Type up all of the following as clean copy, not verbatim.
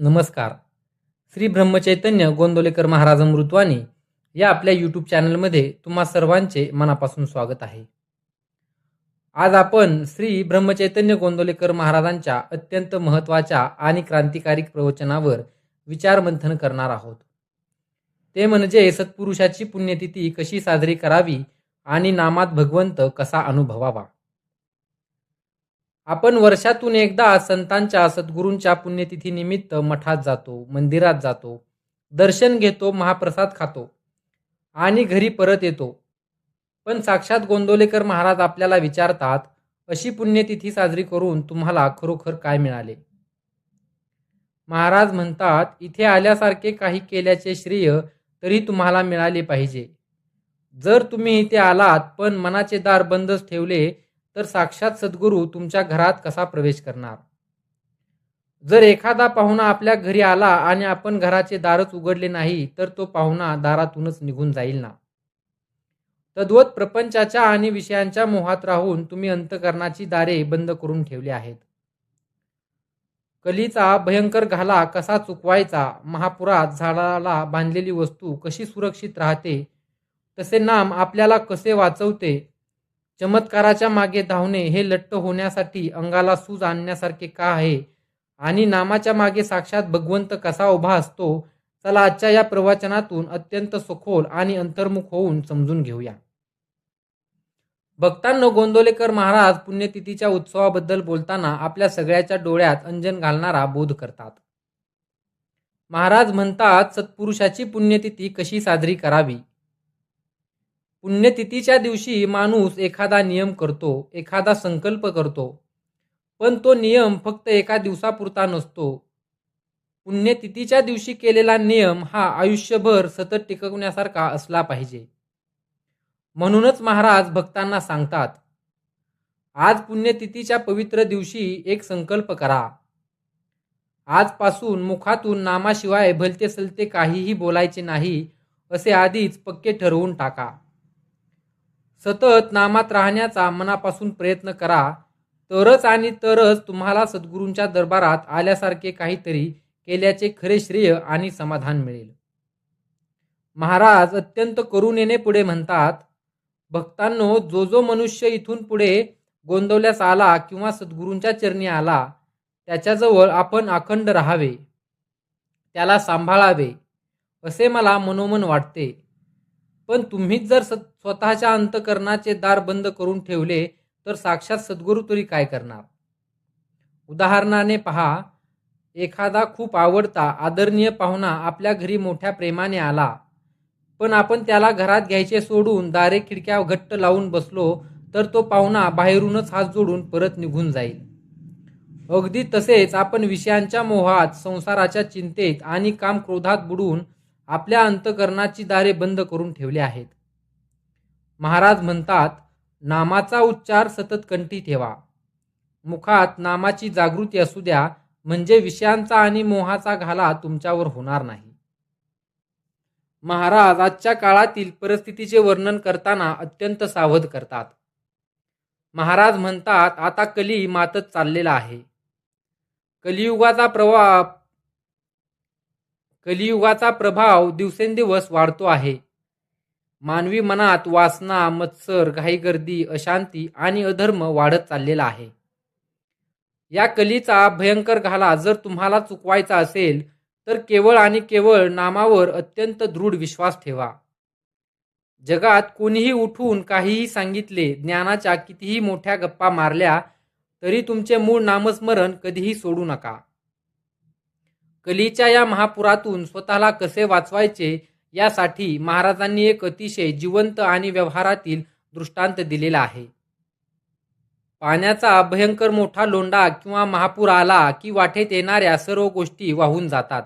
नमस्कार. श्री ब्रह्मचैतन्य गोंदवलेकर महाराज अमृतवाणी या आपल्या यूट्यूब चॅनलमध्ये तुम्हा सर्वांचे मनापासून स्वागत आहे. आज आपण श्री ब्रह्मचैतन्य गोंदवलेकर महाराजांच्या अत्यंत महत्त्वाच्या आणि क्रांतिकारी प्रवचनावर विचारमंथन करणार आहोत. ते म्हणजे सत्पुरुषाची पुण्यतिथी कशी साजरी करावी आणि नामात भगवंत कसा अनुभवावा. आपण वर्षातून एकदा संतांच्या सद्गुरूंच्या पुण्यतिथीनिमित्त मठात जातो, मंदिरात जातो, दर्शन घेतो, महाप्रसाद खातो आणि घरी परत येतो. पण साक्षात गोंदवलेकर महाराज आपल्याला विचारतात, अशी पुण्यतिथी साजरी करून तुम्हाला खरोखर काय मिळाले? महाराज म्हणतात, इथे आल्यासारखे काही केल्याचे श्रेय तरी तुम्हाला मिळाले पाहिजे. जर तुम्ही इथे आलात पण मनाचे दार बंदच ठेवले तर साक्षात सद्गुरू तुमच्या घरात कसा प्रवेश करणार? जर एखादा पाहुणा आपल्या घरी आला आणि आपण घराचे दारच उघडले नाही तर तो पाहुणा दारातूनच निघून जाईल ना. तद्वत प्रपंचाच्या आणि विषयांच्या मोहात राहून तुम्ही अंतकरणाची दारे बंद करून ठेवली आहेत. कलीचा भयंकर घाला कसा चुकवायचा, महापुरात झाडाला बांधलेली वस्तू कशी सुरक्षित राहते, तसे नाम आपल्याला कसे वाचवते, चमत्काराच्या मागे धावणे हे लट्ट होण्यासाठी अंगाला सूज आणण्यासारखे का आहे आणि नामाच्या मागे साक्षात भगवंत कसा उभा असतो, चला आजच्या या प्रवचनातून अत्यंत सखोल आणि अंतर्मुख होऊन समजून घेऊया. भक्तांनो, गोंदवलेकर महाराज पुण्यतिथीच्या उत्सवाबद्दल बोलताना आपल्या सगळ्याच्या डोळ्यात अंजन घालणारा बोध करतात. महाराज म्हणतात, सत्पुरुषाची पुण्यतिथी कशी साजरी करावी. पुण्यतिथीच्या दिवशी माणूस एखादा नियम करतो, एखादा संकल्प करतो, पण तो नियम फक्त एका दिवसापुरता नसतो. पुण्यतिथीच्या दिवशी केलेला नियम हा आयुष्यभर सतत टिकवण्यासारखा असला पाहिजे. म्हणूनच महाराज भक्तांना सांगतात, आज पुण्यतिथीच्या पवित्र दिवशी एक संकल्प करा. आजपासून मुखातून नामाशिवाय भलते सलते काहीही बोलायचे नाही असे आधीच पक्के ठरवून टाका. सतत नामात राहण्याचा मनापासून प्रयत्न करा, तरच आणि तरच तुम्हाला सद्गुरूंच्या दरबारात आल्यासारखे काहीतरी केल्याचे खरे श्रेय आणि समाधान मिळेल. महाराज अत्यंत करुणेने पुढे म्हणतात, भक्तांनो, जो मनुष्य इथून पुढे गोंदवल्यास आला किंवा सद्गुरूंच्या चरणी आला, त्याच्याजवळ आपण अखंड राहावे, त्याला सांभाळावे असे मला मनोमन वाटते. पण तुम्हीच जर स्वतःच्या अंतकरणाचे दार बंद करून ठेवले तर साक्षात सद्गुरू तरी काय करणार? उदाहरणाने पहा, एखादा खूप आवडता आदरणीय पाहुणा आपल्या घरी मोठ्या प्रेमाने आला, पण आपण त्याला घरात घ्यायचे सोडून दारे खिडक्या घट्ट लावून बसलो तर तो पाहुणा बाहेरूनच हात जोडून परत निघून जाईल. अगदी तसेच आपण विषयांच्या मोहात, संसाराच्या चिंतेत आणि काम क्रोधात बुडून आपल्या अंतकरणाची दारे बंद करून ठेवले आहेत. महाराज म्हणतात, नामाचा उच्चार सतत कंठी ठेवा. मुखात नामाची जागृती असू द्या, म्हणजे विषयांचा आणि मोहाचा घाला तुमच्यावर होणार नाही. महाराज आजच्या काळातील परिस्थितीचे वर्णन करताना अत्यंत सावध करतात. महाराज म्हणतात, आता कली मातत चाललेला आहे. कलियुगाचा प्रभाव दिवसेंदिवस वाढतो आहे. मानवी मनात वासना, मत्सर, घाईगर्दी, अशांती आणि अधर्म वाढत चाललेला आहे. या कलीचा भयंकर घाला जर तुम्हाला चुकवायचा असेल तर केवळ आणि केवळ नामावर अत्यंत दृढ विश्वास ठेवा. जगात कोणीही उठून काहीही सांगितले, ज्ञानाच्या कितीही मोठ्या गप्पा मारल्या तरी तुमचे मूळ नामस्मरण कधीही सोडू नका. कलीच्या या महापुरातून स्वतःला कसे वाचवायचे यासाठी महाराजांनी एक अतिशय जिवंत आणि व्यवहारातील दृष्टांत दिलेला आहे. पाण्याचा भयंकर मोठा लोंढा किंवा महापूर आला की वाटेत येणाऱ्या सर्व गोष्टी वाहून जातात.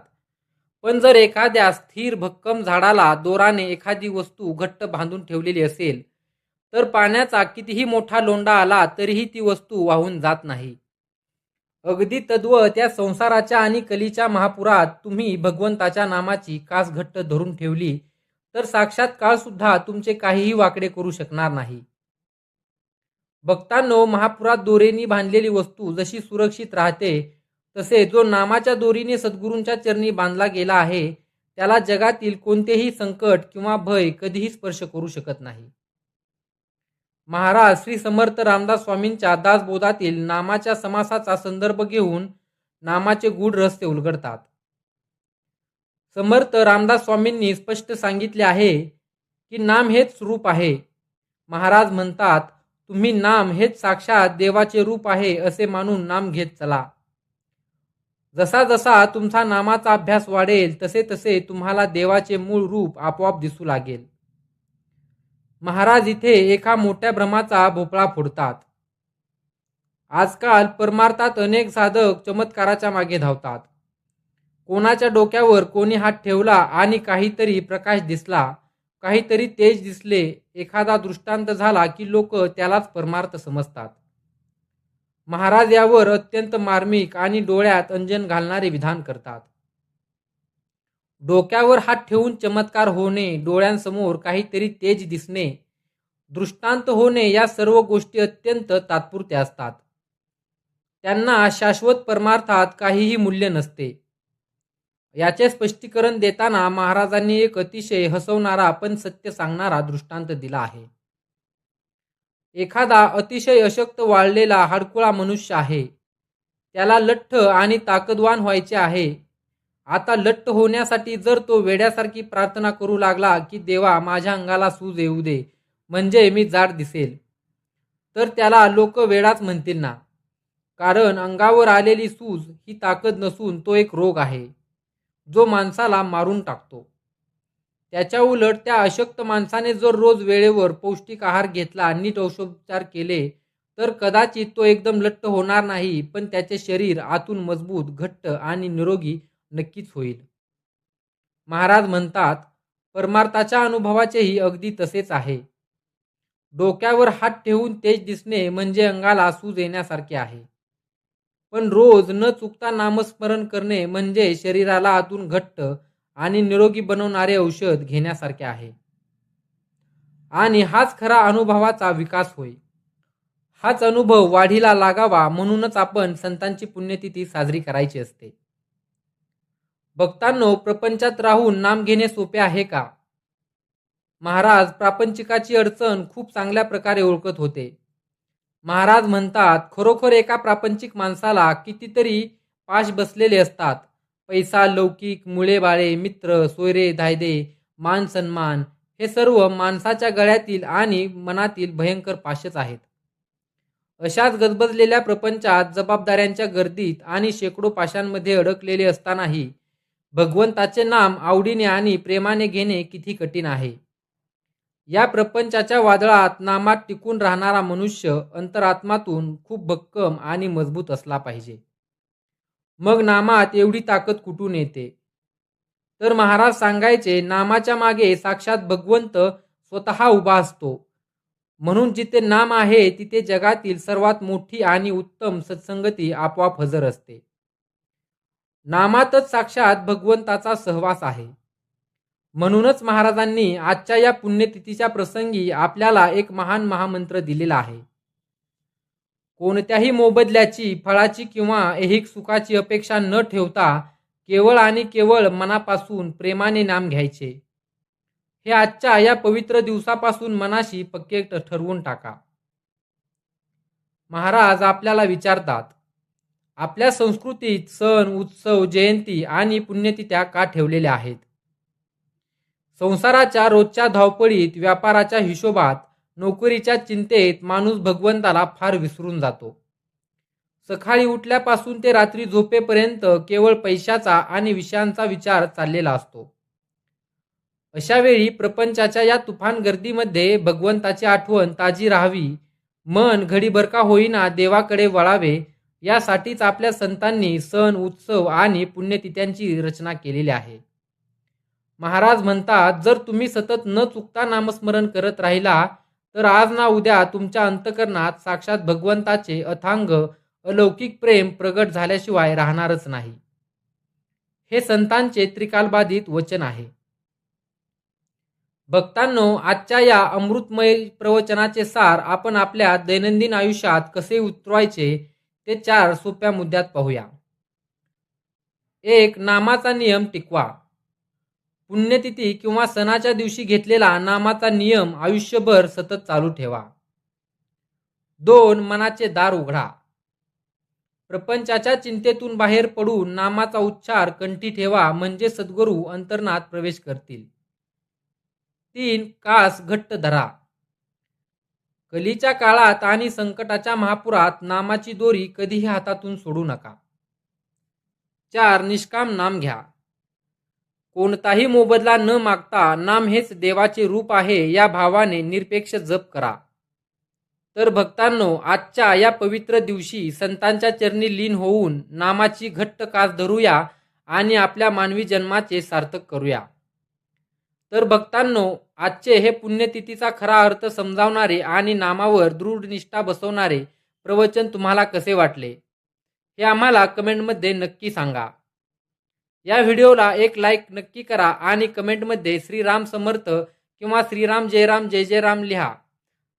पण जर एखाद्या स्थिर भक्कम झाडाला दोराने एखादी वस्तू घट्ट बांधून ठेवलेली असेल तर पाण्याचा कितीही मोठा लोंढा आला तरीही ती वस्तू वाहून जात नाही. अगदी तद्वत या संसाराच्या आणि कलीच्या महापुरात तुम्ही भगवंताच्या नामाची कास घट्ट धरून ठेवली तर साक्षात काळ सुद्धा तुमचे काहीही वाकडे करू शकणार नाही. भक्तांनो, महापुरात दोरेनी बांधलेली वस्तू जशी सुरक्षित राहते तसे जो नामाच्या दोरीने सद्गुरूंच्या चरणी बांधला गेला आहे त्याला जगातील कोणतेही संकट किंवा भय कधीही स्पर्श करू शकत नाही. महाराज श्री समर्थ रामदास स्वामींच्या दासबोधातील नामाच्या समासाचा संदर्भ घेऊन नामाचे गूढ रहस्य उलगडतात. समर्थ रामदास स्वामींनी स्पष्ट सांगितले आहे की नाम हेच रूप आहे. महाराज म्हणतात, तुम्ही नाम हेच साक्षात देवाचे रूप आहे असे मानून नाम घेत चला. जसा जसा तुमचा नामाचा अभ्यास वाढेल तसे तसे तुम्हाला देवाचे मूळ रूप आपोआप दिसू लागेल. महाराज इथे एका मोठ्या भ्रमाचा भोपळा फोडतात. आजकाल परमार्थात अनेक साधक चमत्काराच्या मागे धावतात. कोणाच्या डोक्यावर कोणी हात ठेवला आणि काहीतरी प्रकाश दिसला, काहीतरी तेज दिसले, एखादा दृष्टांत झाला की लोक त्यालाच परमार्थ समजतात. महाराज यावर अत्यंत मार्मिक आणि डोळ्यात अंजन घालणारे विधान करतात. डोक्यावर हात ठेवून चमत्कार होणे, डोळ्यांसमोर काहीतरी तेज दिसणे, दृष्टांत होणे या सर्व गोष्टी अत्यंत तात्पुरत्या असतात. त्यांना शाश्वत परमार्थात काहीही मूल्य नसते. याचे स्पष्टीकरण देताना महाराजांनी एक अतिशय हसवणारा पण सत्य सांगणारा दृष्टांत दिला आहे. एखादा अतिशय अशक्त वाळलेला हाडकुळा मनुष्य आहे. त्याला लठ्ठ आणि ताकदवान व्हायचे आहे. आता लठ्ठ होण्यासाठी जर तो वेड्यासारखी प्रार्थना करू लागला की देवा माझ्या अंगाला सूज येऊ दे म्हणजे मी जाड दिसेल, तर त्याला लोक वेडाच म्हणतील ना. कारण अंगावर आलेली सूज ही ताकद नसून तो एक रोग आहे जो माणसाला मारून टाकतो. त्याच्या उलट त्या अशक्त माणसाने जर रोज वेळेवर पौष्टिक आहार घेतला, नीट औषधोपचार केले तर कदाचित तो एकदम लठ्ठ होणार नाही, पण त्याचे शरीर आतून मजबूत, घट्ट आणि निरोगी नक्कीच होईल. महाराज म्हणतात, परमार्थाच्या अनुभवाचेही अगदी तसेच आहे. डोक्यावर हात ठेवून तेज दिसणे म्हणजे अंगाला सूज येण्यासारखे आहे. पण रोज न चुकता नामस्मरण करणे म्हणजे शरीराला आतून घट्ट आणि निरोगी बनवणारे औषध घेण्यासारखे आहे. आणि हाच खरा अनुभवाचा विकास होय. हाच अनुभव वाढीला लागावा म्हणूनच आपण संतांची पुण्यतिथी साजरी करायची असते. भक्तांनो, प्रपंचात राहून नाम घेणे सोपे आहे का? महाराज प्रापंचिकाची अडचण खूप चांगल्या प्रकारे ओळखत होते. महाराज म्हणतात, खरोखर एका प्रापंचिक माणसाला कितीतरी पाश बसलेले असतात. पैसा, लौकिक, मुळे बाळे, मित्र, सोयरे धायदे, मान सन्मान हे सर्व माणसाच्या गळ्यातील आणि मनातील भयंकर पाशच आहेत. अशाच गजबजलेल्या प्रपंचात जबाबदाऱ्यांच्या गर्दीत आणि शेकडो पाशांमध्ये अडकलेले असतानाही भगवंताचे नाम आवडीने आणि प्रेमाने घेणे किती कठीण आहे. या प्रपंचाच्या वादळात नामात टिकून राहणारा मनुष्य अंतरात्मातून खूप भक्कम आणि मजबूत असला पाहिजे. मग नामात एवढी ताकद कुठून येते? तर महाराज सांगायचे, नामाच्या मागे साक्षात भगवंत स्वतः उभा असतो. म्हणून जिथे नाम आहे तिथे जगातील सर्वात मोठी आणि उत्तम सत्संगती आपोआप हजर असते. नामातच साक्षात भगवंताचा सहवास आहे. म्हणूनच महाराजांनी आजच्या या पुण्यतिथीच्या प्रसंगी आपल्याला एक महान महामंत्र दिलेला आहे. कोणत्याही मोबदल्याची, फळाची किंवा ऐहिक सुखाची अपेक्षा न ठेवता केवळ आणि केवळ मनापासून प्रेमाने नाम घ्यायचे. हे आजच्या या पवित्र दिवसापासून मनाशी पक्के ठरवून टाका. महाराज आपल्याला विचारतात, आपल्या संस्कृतीत सण, उत्सव, जयंती आणि पुण्यतिथ्या का ठेवलेल्या आहेत? संसाराच्या रोजच्या धावपळीत, व्यापाराच्या हिशोबात, नोकरीच्या चिंतेत माणूस भगवंताला फार विसरून जातो. सकाळी उठल्यापासून ते रात्री झोपेपर्यंत केवळ पैशाचा आणि विषयांचा विचार चाललेला असतो. अशा वेळी प्रपंचाच्या या तुफान गर्दीमध्ये भगवंताची आठवण ताजी राहावी, मन घडीभर का होईना देवाकडे वळावे, यासाठीच आपल्या संतांनी सण, उत्सव आणि पुण्यतिथ्यांची रचना केलेली आहे. महाराज म्हणतात, जर तुम्ही सतत न चुकता नामस्मरण करत राहिला तर आज ना उद्या तुमच्या अंतकरणात साक्षात भगवंताचे अथांग अलौकिक प्रेम प्रगट झाल्याशिवाय राहणारच नाही. हे संतांचे त्रिकालबाधित वचन आहे. भक्तांनो, आजच्या या अमृतमय प्रवचनाचे सार आपण आपल्या दैनंदिन आयुष्यात कसे उतरवायचे ते 4 सोप्या मुद्द्यात पाहूया. एक नामाचा नियम टिकवा. पुण्यतिथी किंवा सणाच्या दिवशी घेतलेला नामाचा नियम आयुष्यभर सतत चालू ठेवा. 2. मनाचे दार उघडा. प्रपंचाच्या चिंतेतून बाहेर पडून नामाचा उच्चार कंठी ठेवा, म्हणजे सद्गुरू अंतर्नात प्रवेश करतील. 3. कास घट्ट धरा. कलीच्या काळात आणि संकटाच्या महापुरात नामाची दोरी कधीही हातातून सोडू नका. 4. निष्काम नाम घ्या. कोणताही मोबदला न मागता नाम हेच देवाचे रूप आहे या भावाने निरपेक्ष जप करा. तर भक्तांनो, आजच्या या पवित्र दिवशी संतांच्या चरणी लीन होऊन नामाची घट्ट कास धरूया आणि आपल्या मानवी जन्माचे सार्थक करूया. तर भक्तांनो, आजचे हे पुण्यतिथीचा खरा अर्थ समजावणारे आणि नामावर दृढ निष्ठा बसवणारे प्रवचन तुम्हाला कसे वाटले हे आम्हाला कमेंटमध्ये नक्की सांगा. या व्हिडिओला एक लाईक नक्की करा आणि कमेंटमध्ये श्रीराम समर्थ किंवा श्रीराम जयराम जय जयराम लिहा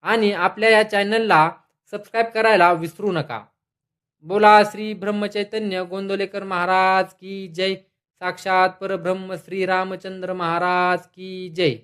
आणि आपल्या या चॅनलला सबस्क्राईब करायला विसरू नका. बोला श्री ब्रह्मचैतन्य गोंदवलेकर महाराज की जय. साक्षात परब्रह्म श्री रामचंद्र महाराज की जय.